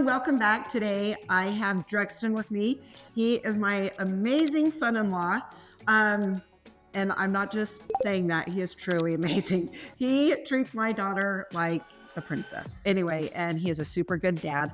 Welcome back. Today I have Drexton with me. He is my amazing son-in-law. And I'm not just saying that, he is truly amazing. He treats my daughter like a princess. Anyway, and he is a super good dad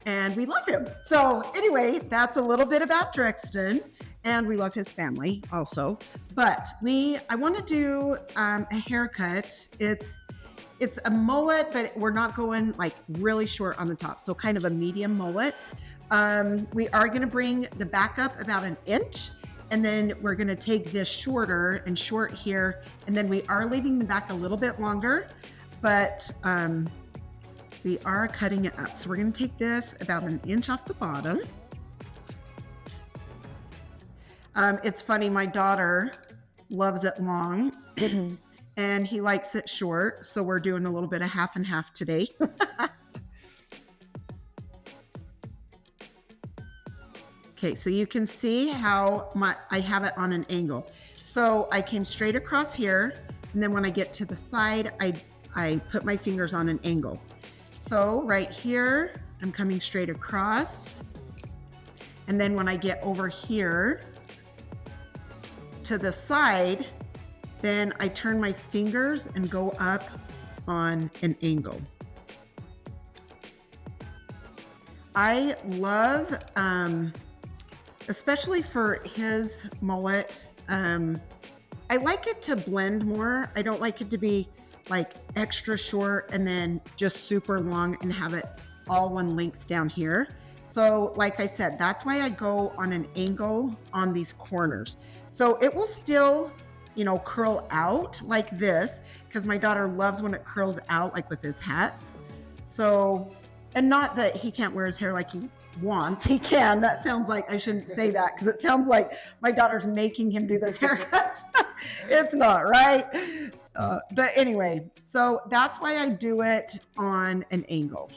and we love him. So anyway, that's a little bit about Drexton, and we love his family also. But I want to do a haircut. It's a mullet, but we're not going like really short on the top. So kind of a medium mullet. We are gonna bring the back up about 1 inch, and then we're gonna take this shorter and short here. And then we are leaving the back a little bit longer, but we are cutting it up. So we're gonna take this about 1 inch off the bottom. It's funny, my daughter loves it long. And he likes it short, so we're doing a little bit of half and half today. Okay, so you can see how I have it on an angle. So I came straight across here, and then when I get to the side, I put my fingers on an angle. So right here, I'm coming straight across. And then when I get over here to the side, then I turn my fingers and go up on an angle. I love, especially for his mullet, I like it to blend more. I don't like it to be like extra short and then just super long and have it all one length down here. So like I said, that's why I go on an angle on these corners. So it will still, you know, curl out like this, because my daughter loves when it curls out like with his hats. So, and not that he can't wear his hair like he wants, he can. That sounds like, I shouldn't say that, because it sounds like my daughter's making him do this haircut. It's not, right? But anyway, so that's why I do it on an angle.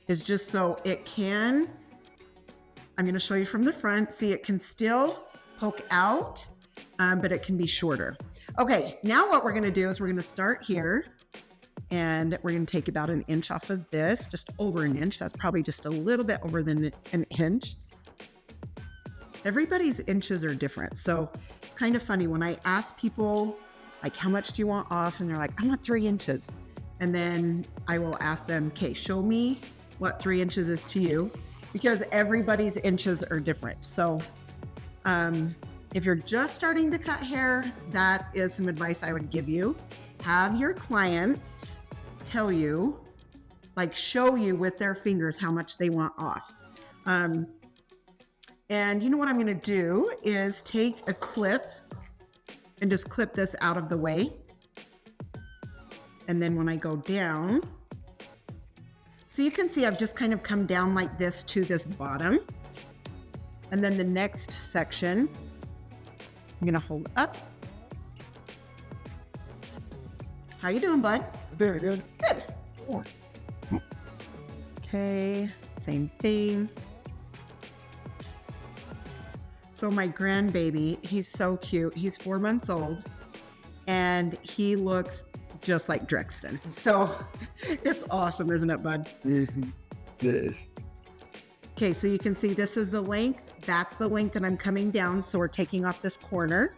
It's just so it can, I'm going to show you from the front. See, it can still poke out, but it can be shorter. Okay, now what we're gonna do is we're gonna start here, and we're gonna take about 1 inch off of this, just over 1 inch. That's probably just a little bit over than 1 inch. Everybody's inches are different. So it's kind of funny when I ask people, like, how much do you want off? And they're like, I want 3 inches. And then I will ask them, okay, show me what 3 inches is to you, because everybody's inches are different. So, if you're just starting to cut hair, that is some advice I would give you. Have your clients tell you, like show you with their fingers how much they want off. And you know what I'm gonna do is take a clip and just clip this out of the way. And then when I go down, so you can see I've just kind of come down like this to this bottom. And then the next section, I'm gonna hold up. How you doing, bud? Very good. Good. Okay, same thing. So my grandbaby, he's so cute. He's 4 months old, and he looks just like Drexton. So it's awesome, isn't it, bud? Yes. Okay, so you can see this is the length. That's the length that I'm coming down. So we're taking off this corner.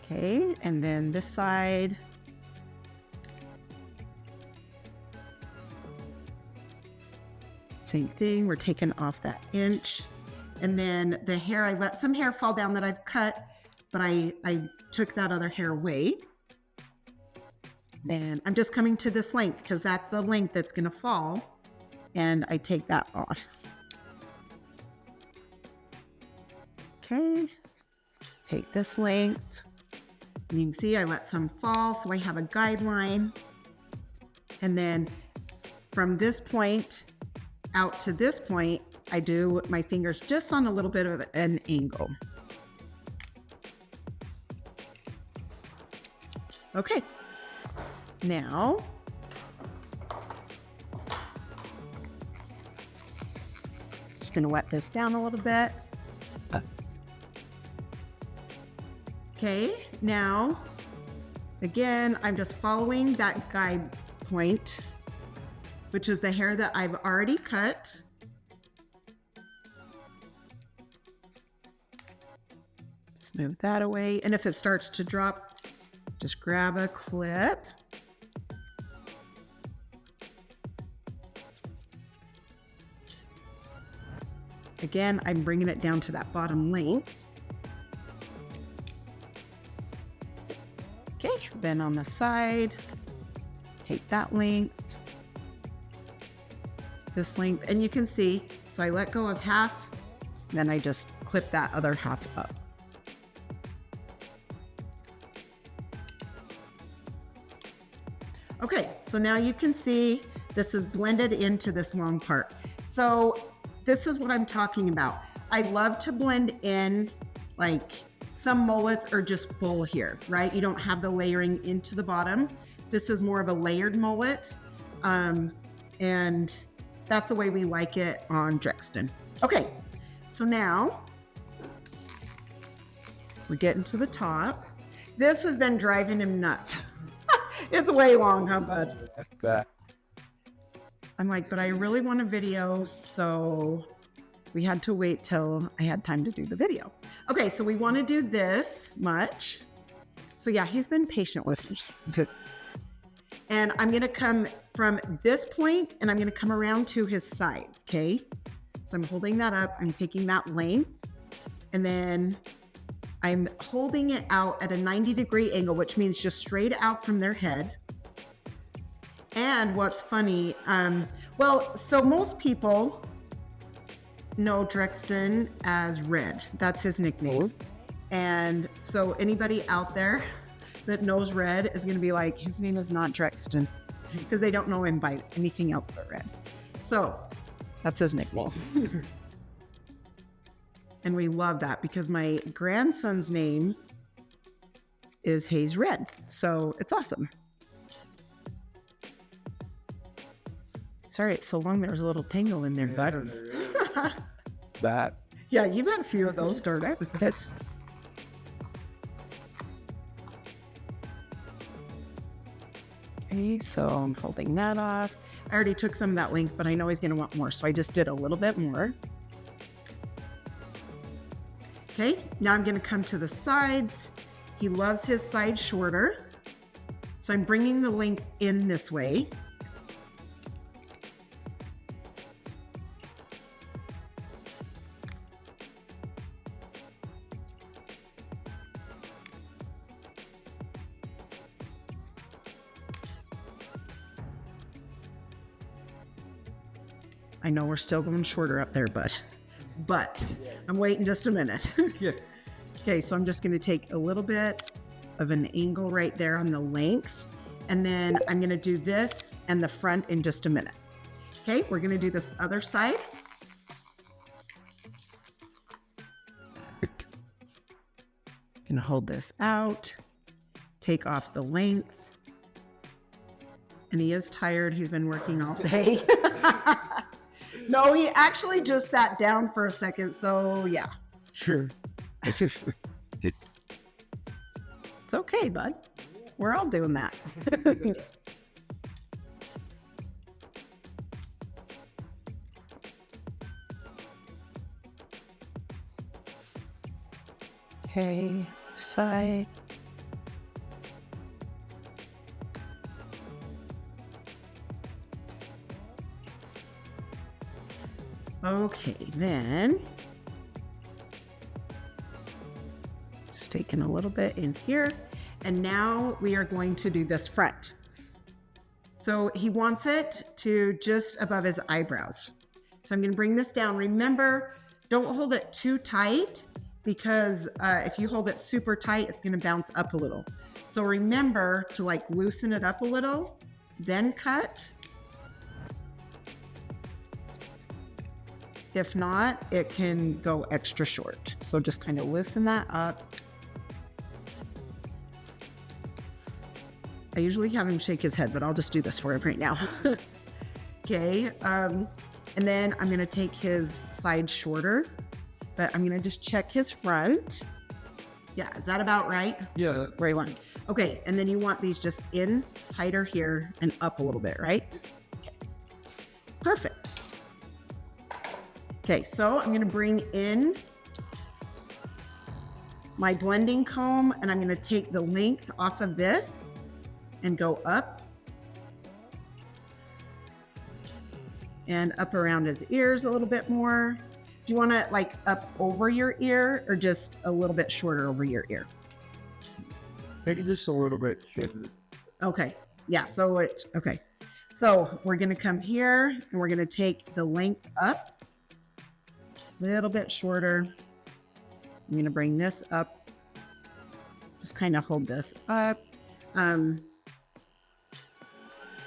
Okay, and then this side. Same thing, we're taking off that inch. And then the hair, I let some hair fall down that I've cut, but I took that other hair away. Then I'm just coming to this length because that's the length that's gonna fall, and I take that off. Okay, take this length. And you can see I let some fall, so I have a guideline. And then from this point out to this point, I do my fingers just on a little bit of an angle. Okay, now just gonna wet this down a little bit. Okay, now again, I'm just following that guide point, which is the hair that I've already cut. Just move that away, and if it starts to drop, just grab a clip. Again, I'm bringing it down to that bottom length. Okay, then on the side, take that length, this length, and you can see, so I let go of half, then I just clip that other half up. Okay, so now you can see this is blended into this long part. So this is what I'm talking about. I love to blend in, like some mullets are just full here, right? You don't have the layering into the bottom. This is more of a layered mullet. And that's the way we like it on Drexton. Okay, so now we're getting to the top. This has been driving him nuts. It's way long, huh, bud? I'm like, but I really want a video, so we had to wait till I had time to do the video. Okay, so we want to do this much. So yeah, he's been patient with me. And I'm going to come from this point and I'm going to come around to his sides, okay? So I'm holding that up. I'm taking that length and then I'm holding it out at a 90-degree angle, which means just straight out from their head. And what's funny, well, so most people know Drexton as Red. That's his nickname. And so anybody out there that knows Red is going to be like, his name is not Drexton, because they don't know him by anything else but Red. So that's his nickname. And we love that because my grandson's name is Hayes Red. So it's awesome. Sorry, it's so long. There was a little tangle in there, bud. That. Yeah, you've had a few of those, darn it. That's... Okay, so I'm holding that off. I already took some of that length, but I know he's going to want more, so I just did a little bit more. Okay, now I'm going to come to the sides. He loves his sides shorter, so I'm bringing the length in this way. I know we're still going shorter up there, but I'm waiting just a minute. Yeah. Okay, so I'm just going to take a little bit of an angle right there on the length, and then I'm going to do this and the front in just a minute. Okay, we're going to do this other side. Going to hold this out, take off the length, and he is tired. He's been working all day. No, he actually just sat down for a second, so yeah. Sure. It's okay, bud. We're all doing that. Okay, side. Okay, then just taking a little bit in here, and now we are going to do this front. So he wants it to just above his eyebrows. So I'm going to bring this down. Remember, don't hold it too tight because if you hold it super tight, it's going to bounce up a little. So remember to like loosen it up a little, then cut. If not, it can go extra short. So just kind of loosen that up. I usually have him shake his head, but I'll just do this for him right now. Okay. And then I'm going to take his side shorter, but I'm going to just check his front. Yeah. Is that about right? Yeah. Where you want. Okay. And then you want these just in tighter here and up a little bit, right? Okay. Perfect. Okay. So I'm going to bring in my blending comb and I'm going to take the length off of this and go up and up around his ears a little bit more. Do you want it like up over your ear or just a little bit shorter over your ear? Maybe just a little bit. Okay. Yeah. So okay. So we're going to come here and we're going to take the length up a little bit shorter. I'm going to bring this up. Just kind of hold this up.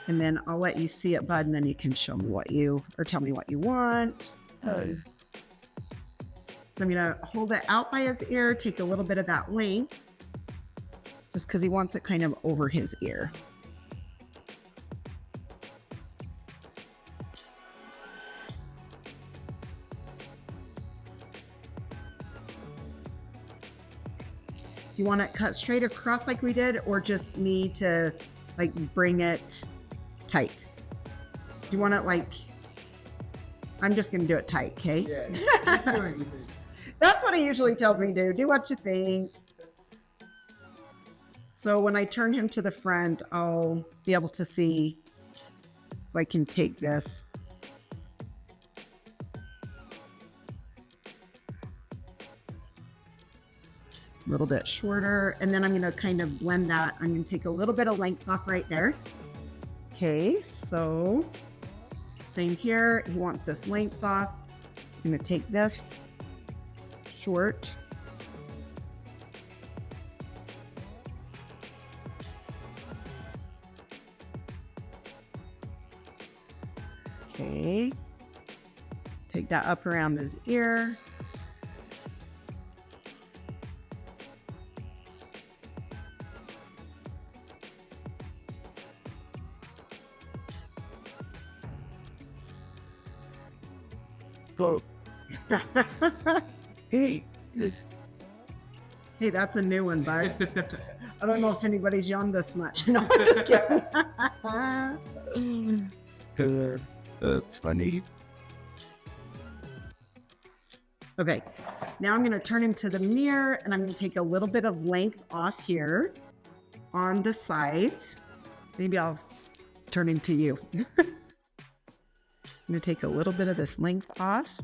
And then I'll let you see it, bud, and then you can show me or tell me what you want. So I'm going to hold it out by his ear, take a little bit of that length, just because he wants it kind of over his ear. You want it cut straight across like we did, or just need to like bring it tight? Do you want it like, I'm just going to do it tight, okay? Yeah. That's what he usually tells me to do. Do what you think. So when I turn him to the front, I'll be able to see, so I can take this. A little bit shorter, and then I'm going to kind of blend that. I'm going to take a little bit of length off right there. Okay, so same here. He wants this length off. I'm going to take this short. Okay, take that up around his ear. Go. Hey. Hey, that's a new one, bud. I don't know if anybody's yawned this much. No, I'm just kidding. That's funny. Okay, now I'm going to turn him to the mirror and I'm going to take a little bit of length off here on the sides. Maybe I'll turn him to you. I'm going to take a little bit of this length off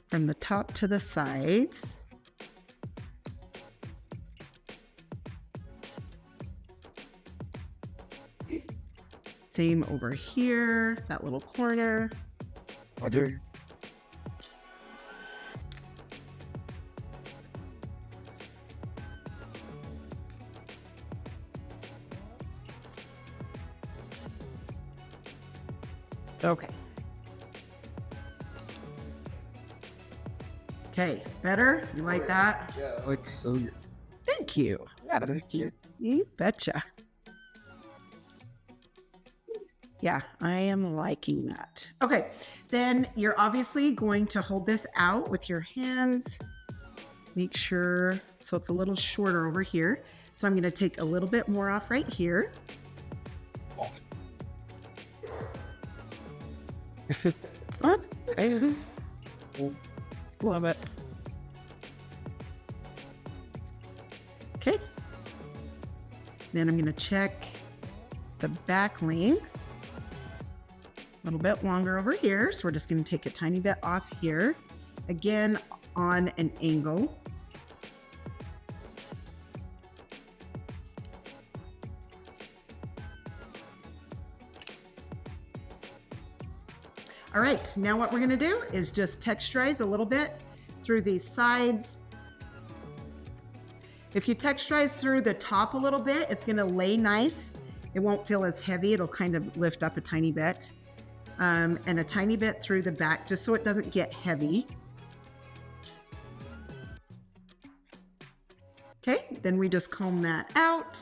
from the top to the sides. Same over here, that little corner. Roger. Okay. Okay, better? You like that? Yeah, looks so good. Thank you. Yeah, thank you. You betcha. Yeah, I am liking that. Okay, then you're obviously going to hold this out with your hands. Make sure, so it's a little shorter over here. So I'm gonna take a little bit more off right here. What? Love it. Okay. Then I'm gonna check the back length. A little bit longer over here, so we're just going to take a tiny bit off here, again on an angle. All right, now what we're going to do is just texturize a little bit through these sides. If you texturize through the top a little bit, it's going to lay nice. It won't feel as heavy. It'll kind of lift up a tiny bit. And a tiny bit through the back, just so it doesn't get heavy. Okay, then we just comb that out.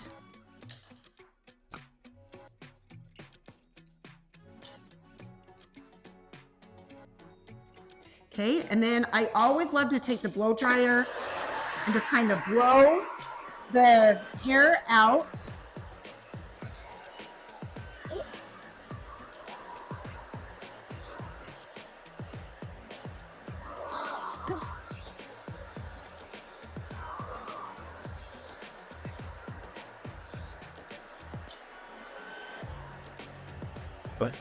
Okay, and then I always love to take the blow dryer and just kind of blow the hair out. But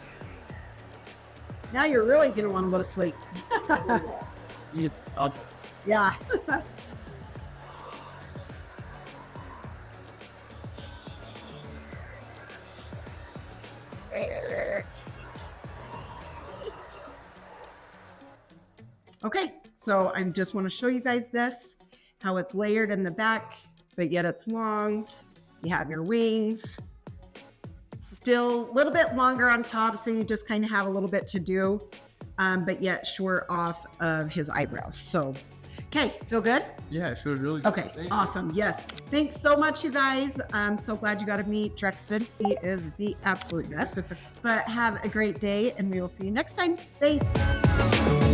Now you're really gonna want to go to sleep. you, I'll, Yeah. Okay, so I just want to show you guys this, how it's layered in the back, but yet it's long. You have your wings. Still a little bit longer on top, so you just kind of have a little bit to do, but yet short off of his eyebrows. So, okay, feel good? yeah, it feels really good. Okay, Thank you. awesome. Yes. Thanks so much, you guys. I'm so glad you got to meet Drexton. He is the absolute best. But have a great day, and we will see you next time. Thanks.